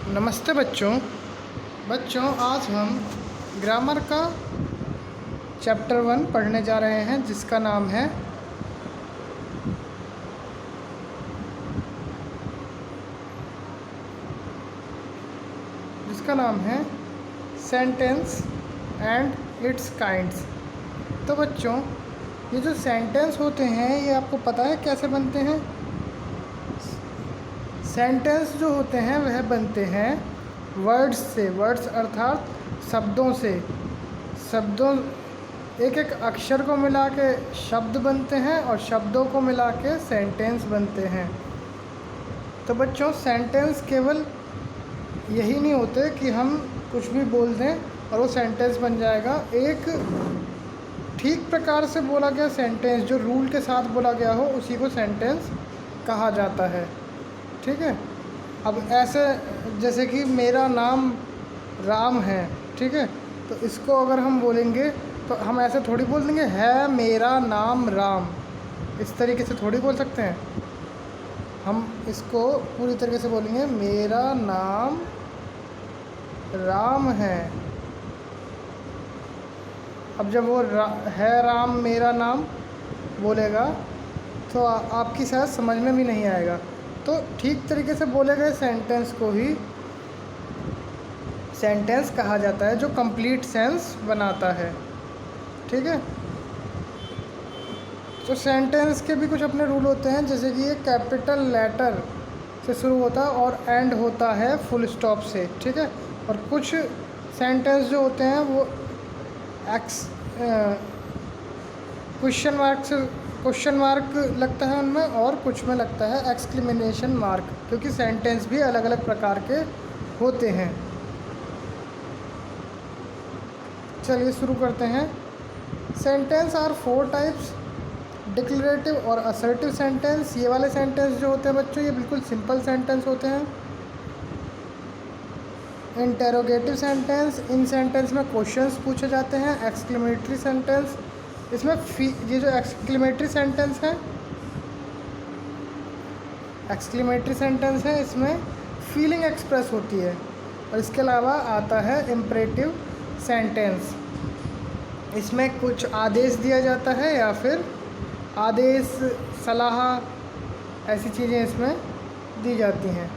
नमस्ते बच्चों आज हम ग्रामर का चैप्टर 1 पढ़ने जा रहे हैं जिसका नाम है सेंटेंस एंड इट्स काइंड्स। तो बच्चों, ये जो सेंटेंस होते हैं ये आपको पता है कैसे बनते हैं? सेंटेंस जो होते हैं वह बनते हैं वर्ड्स से। वर्ड्स अर्थात शब्दों से। शब्दों एक एक अक्षर को मिला के शब्द बनते हैं और शब्दों को मिला के सेंटेंस बनते हैं। तो बच्चों, सेंटेंस केवल यही नहीं होते कि हम कुछ भी बोल दें और वो सेंटेंस बन जाएगा। एक ठीक प्रकार से बोला गया सेंटेंस, जो रूल के साथ बोला गया हो, उसी को सेंटेंस कहा जाता है। ठीक है। अब ऐसे जैसे कि मेरा नाम राम है, ठीक है, तो इसको अगर हम बोलेंगे तो हम ऐसे थोड़ी बोल देंगे है मेरा नाम राम। इस तरीके से थोड़ी बोल सकते हैं। हम इसको पूरी तरीके से बोलेंगे मेरा नाम राम है। अब जब वो है राम मेरा नाम बोलेगा तो आपकी शायद समझ में भी नहीं आएगा। तो ठीक तरीके से बोले गए सेंटेंस को ही सेंटेंस कहा जाता है, जो कंप्लीट सेंस बनाता है। ठीक है। तो सेंटेंस के भी कुछ अपने रूल होते हैं, जैसे कि ये कैपिटल लेटर से शुरू होता है और एंड होता है फुल स्टॉप से। ठीक है। और कुछ सेंटेंस जो होते हैं वो क्वेश्चन मार्क लगता है उनमें, और कुछ में लगता है एक्सक्लेमेशन मार्क, क्योंकि सेंटेंस भी अलग अलग प्रकार के होते हैं। चलिए शुरू करते हैं। सेंटेंस आर 4 टाइप्स: डिक्लेरेटिव और असर्टिव सेंटेंस। ये वाले सेंटेंस जो होते हैं बच्चों, ये बिल्कुल सिंपल सेंटेंस होते हैं। इंटेरोगेटिव सेंटेंस, इन सेंटेंस में क्वेश्चंस पूछे जाते हैं। एक्सक्लेमेटरी सेंटेंस, इसमें ये जो एक्सक्लेमेटरी सेंटेंस है इसमें फीलिंग एक्सप्रेस होती है। और इसके अलावा आता है इम्परेटिव सेंटेंस, इसमें कुछ आदेश दिया जाता है या फिर आदेश, सलाह, ऐसी चीज़ें इसमें दी जाती हैं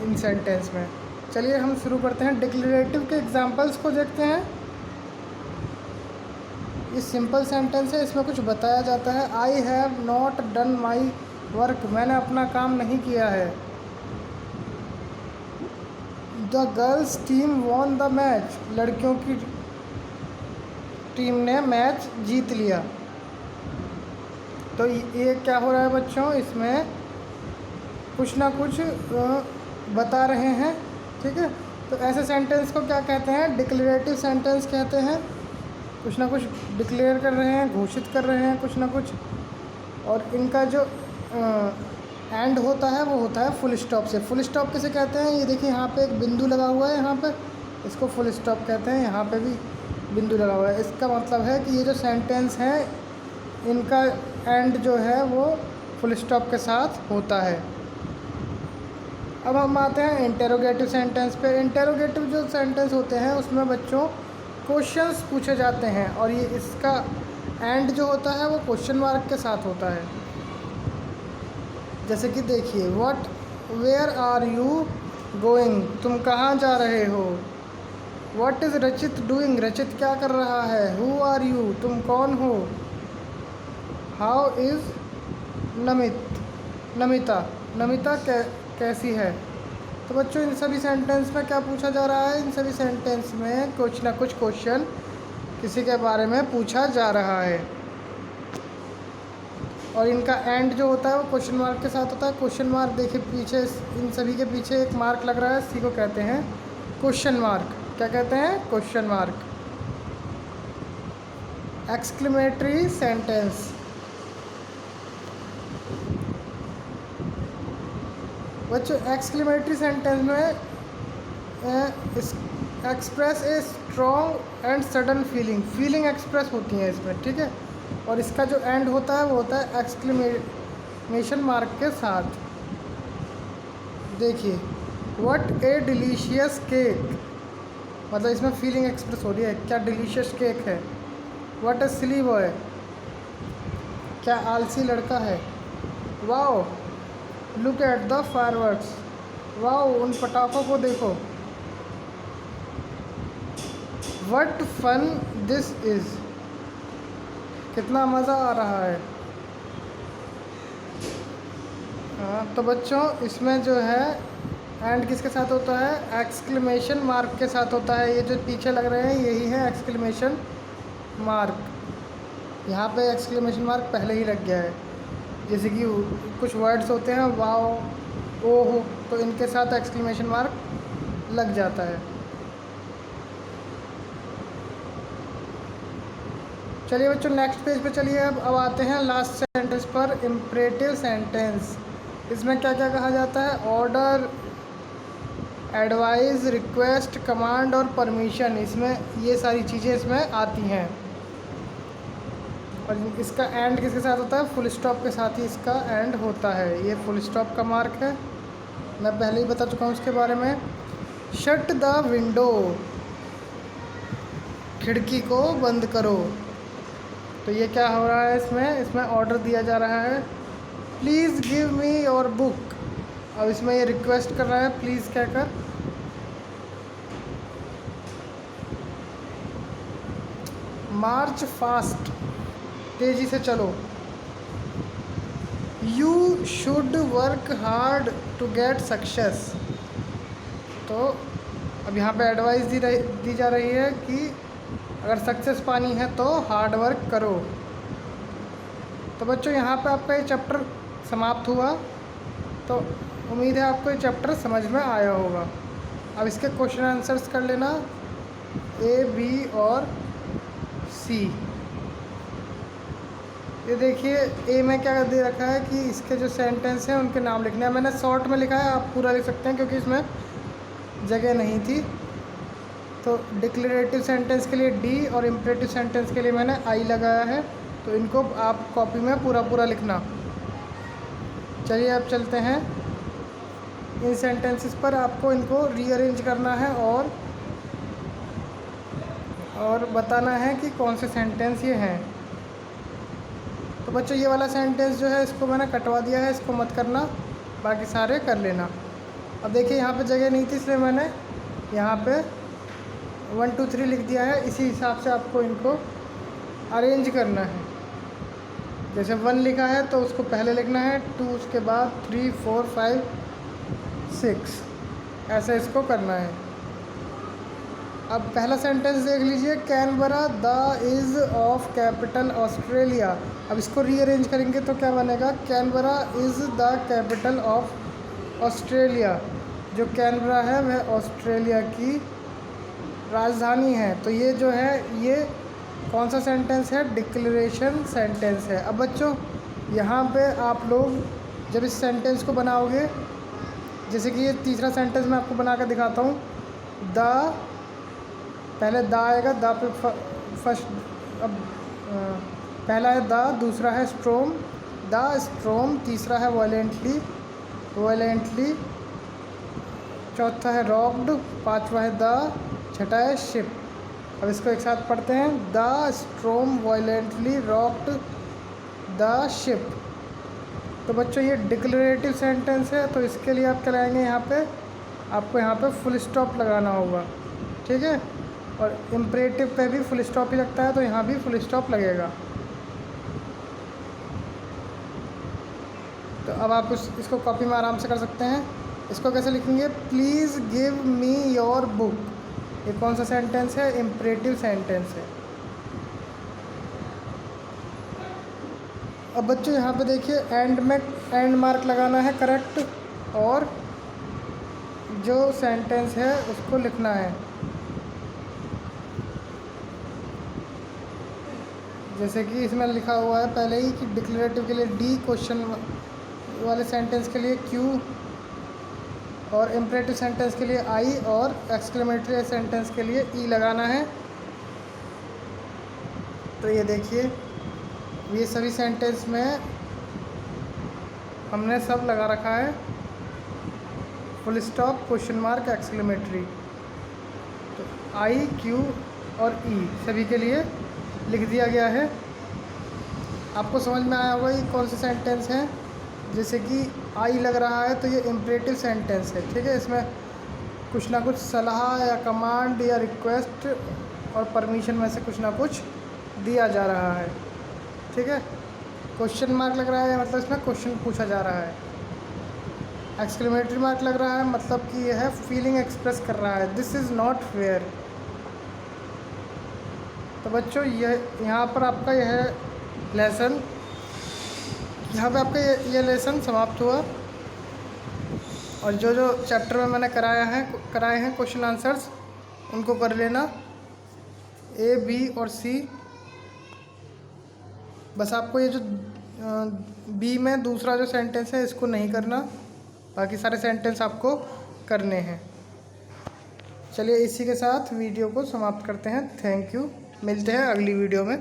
इन सेंटेंस में। चलिए हम शुरू करते हैं। डिक्लेरेटिव के एग्जांपल्स को देखते हैं। ये सिंपल सेंटेंस है, इसमें कुछ बताया जाता है। I have not done my work, मैंने अपना काम नहीं किया है। The girls team won the match, लड़कियों की टीम ने मैच जीत लिया। तो ये क्या हो रहा है बच्चों, इसमें कुछ ना कुछ बता रहे हैं। ठीक है। तो ऐसे सेंटेंस को क्या कहते हैं? डिक्लेरेटिव सेंटेंस कहते हैं। कुछ ना कुछ डिक्लेयर कर रहे हैं, घोषित कर रहे हैं कुछ ना कुछ। और इनका जो एंड होता है वो होता है फुल स्टॉप से। फुल स्टॉप किसे कहते हैं? ये देखिए यहाँ पे एक बिंदु लगा हुआ है, यहाँ पे इसको फुल स्टॉप कहते हैं। यहाँ पे भी बिंदु लगा हुआ है। इसका मतलब है कि ये जो सेंटेंस हैं इनका एंड जो है वो फुल स्टॉप के साथ होता है। अब हम आते हैं इंटेरोगेटिव सेंटेंस पे। इंटेरोगेटिव जो सेंटेंस होते हैं उसमें बच्चों क्वेश्चंस पूछे जाते हैं, और ये इसका एंड जो होता है वो क्वेश्चन मार्क के साथ होता है। जैसे कि देखिए, वेयर आर यू गोइंग, तुम कहाँ जा रहे हो। व्हाट इज़ रचित डूइंग, रचित क्या कर रहा है। हु आर यू, तुम कौन हो। हाउ इज़ नमिता कैसी है। तो बच्चों, इन सभी सेंटेंस में क्या पूछा जा रहा है? इन सभी सेंटेंस में कुछ ना कुछ क्वेश्चन किसी के बारे में पूछा जा रहा है, और इनका एंड जो होता है वो क्वेश्चन मार्क के साथ होता है। क्वेश्चन मार्क देखिए पीछे, इन सभी के पीछे एक मार्क लग रहा है, इसी को कहते हैं क्वेश्चन मार्क। क्या कहते हैं? Question mark. एक्सक्लेमेटरी सेंटेंस, बच्चों एक्सक्लेमेटरी सेंटेंस में express a strong and sudden feeling express होती है इसमें। ठीक है। और इसका जो एंड होता है वो होता है एक्सक्लेमेशन मार्क के साथ। देखिए व्हाट ए डिलीशियस केक, मतलब इसमें फीलिंग एक्सप्रेस हो रही है, क्या डिलीशियस केक है। व्हाट ए सिली बॉय, क्या आलसी लड़का है। Wow look at the fireworks, wow उन पटाखों को देखो। व्हाट फन दिस इज़, कितना मज़ा आ रहा है। हाँ तो बच्चों इसमें जो है एंड किसके साथ होता है, एक्सक्लेमेशन मार्क के साथ होता है। ये जो पीछे लग रहे हैं यही है एक्सक्लेमेशन मार्क। यहाँ पे एक्सक्लेमेशन मार्क पहले ही लग गया है। जैसे कि कुछ वर्ड्स होते हैं वाओ ओह, तो इनके साथ एक्सक्लेमेशन मार्क लग जाता है। चलिए बच्चों नेक्स्ट पेज पे चलिए। अब आते हैं लास्ट सेंटेंस पर, इम्परेटिव सेंटेंस। इसमें क्या क्या कहा जाता है, ऑर्डर, एडवाइस, रिक्वेस्ट, कमांड और परमिशन, इसमें ये सारी चीज़ें इसमें आती हैं। और इसका एंड किसके साथ होता है, फुल स्टॉप के साथ ही इसका एंड होता है। ये फुल स्टॉप का मार्क है, मैं पहले ही बता चुका हूँ उसके बारे में। शट द विंडो, खिड़की को बंद करो। तो ये क्या हो रहा है, इसमें ऑर्डर दिया जा रहा है, please give me your book. अब इसमें ये रिक्वेस्ट कर रहा है प्लीज़ कहकर। मार्च फास्ट, तेज़ी से चलो। You should work hard to get success. तो अब यहाँ पे एडवाइस दी जा रही है कि अगर सक्सेस पानी है तो हार्ड वर्क करो। तो बच्चों यहाँ पे आपका ये चैप्टर समाप्त हुआ। तो उम्मीद है आपको ये चैप्टर समझ में आया होगा। अब इसके क्वेश्चन आंसर्स कर लेना, ए, बी और सी। ये देखिए ए में क्या दे रखा है कि इसके जो सेंटेंस हैं उनके नाम लिखने हैं। मैंने शॉर्ट में लिखा है, आप पूरा लिख सकते हैं क्योंकि इसमें जगह नहीं थी। तो डिक्लेरेटिव सेंटेंस के लिए डी और इम्परेटिव सेंटेंस के लिए मैंने आई लगाया है। तो इनको आप कॉपी में पूरा पूरा लिखना। चलिए अब चलते हैं इन सेंटेंसेस पर। आपको इनको रीअरेंज करना है और बताना है कि कौन से सेंटेंस ये हैं। तो बच्चों ये वाला सेंटेंस जो है इसको मैंने कटवा दिया है, इसको मत करना, बाकी सारे कर लेना। अब देखिए यहाँ पे जगह नहीं थी इसलिए मैंने यहाँ पे 1 2 3 लिख दिया है। इसी हिसाब से आपको इनको अरेंज करना है। जैसे 1 लिखा है तो उसको पहले लिखना है, 2 उसके बाद, 3 4 5 6, ऐसे इसको करना है। अब पहला सेंटेंस देख लीजिए, Canberra the is of capital Australia. अब इसको रीअरेंज करेंगे तो क्या बनेगा, Canberra is the capital of Australia. जो कैनबरा है वह ऑस्ट्रेलिया की राजधानी है। तो ये जो है ये कौन सा सेंटेंस है, डिक्लेरेशन सेंटेंस है। अब बच्चों यहाँ पे आप लोग जब इस सेंटेंस को बनाओगे, जैसे कि ये तीसरा सेंटेंस मैं आपको बना कर दिखाता हूँ। द, पहले द आएगा, द पे फर्स्ट, अब पहला है द, दूसरा है स्ट्रोम, द स्ट्रोम, तीसरा है वायलेंटली, चौथा है रॉक्ड, पांचवा है द, छठा है शिप। अब इसको एक साथ पढ़ते हैं, the स्ट्रोम violently rocked the ship. तो बच्चों ये डिक्लेरेटिव सेंटेंस है, तो इसके लिए आप क्या लगाएंगे, यहाँ पे आपको यहाँ पे फुल स्टॉप लगाना होगा, ठीक है। और इम्परेटिव पे भी फुल स्टॉप ही लगता है, तो यहाँ भी फुल स्टॉप लगेगा। तो अब आप इसको कॉपी में आराम से कर सकते हैं। इसको कैसे लिखेंगे, please give me your book. ये कौन सा सेंटेंस है, इम्परेटिव सेंटेंस है। अब बच्चों यहाँ पे देखिए एंड में एंड मार्क लगाना है करेक्ट, और जो सेंटेंस है उसको लिखना है। जैसे कि इसमें लिखा हुआ है पहले ही कि डिक्लेरेटिव के लिए डी, क्वेश्चन वाले सेंटेंस के लिए क्यू, और इम्परेटिव सेंटेंस के लिए आई, और एक्सक्लेमेटरी सेंटेंस के लिए ई लगाना है। तो ये देखिए ये सभी सेंटेंस में हमने सब लगा रखा है full stop, question mark, exclamatory. तो आई, क्यू और ई सभी के लिए लिख दिया गया है। आपको समझ में आया होगा ये कौन से सेंटेंस हैं। जैसे कि आई लग रहा है तो ये इम्परेटिव सेंटेंस है, ठीक है। इसमें कुछ ना कुछ सलाह या कमांड या रिक्वेस्ट और परमिशन में से कुछ ना कुछ दिया जा रहा है, ठीक है। क्वेश्चन मार्क लग रहा है मतलब इसमें क्वेश्चन पूछा जा रहा है। एक्सक्लेमेटरी मार्क लग रहा है मतलब कि यह है फीलिंग एक्सप्रेस कर रहा है, दिस इज़ नॉट फेयर। तो बच्चों यह यहाँ पर आपका यह लेसन, यहाँ पे आपका ये लेसन समाप्त हुआ। और जो जो चैप्टर में मैंने कराए हैं क्वेश्चन आंसर्स, उनको कर लेना, ए, बी और सी। बस आपको ये जो बी में दूसरा जो सेंटेंस है इसको नहीं करना, बाकी सारे सेंटेंस आपको करने हैं। चलिए इसी के साथ वीडियो को समाप्त करते हैं। थैंक यू, मिलते हैं अगली वीडियो में।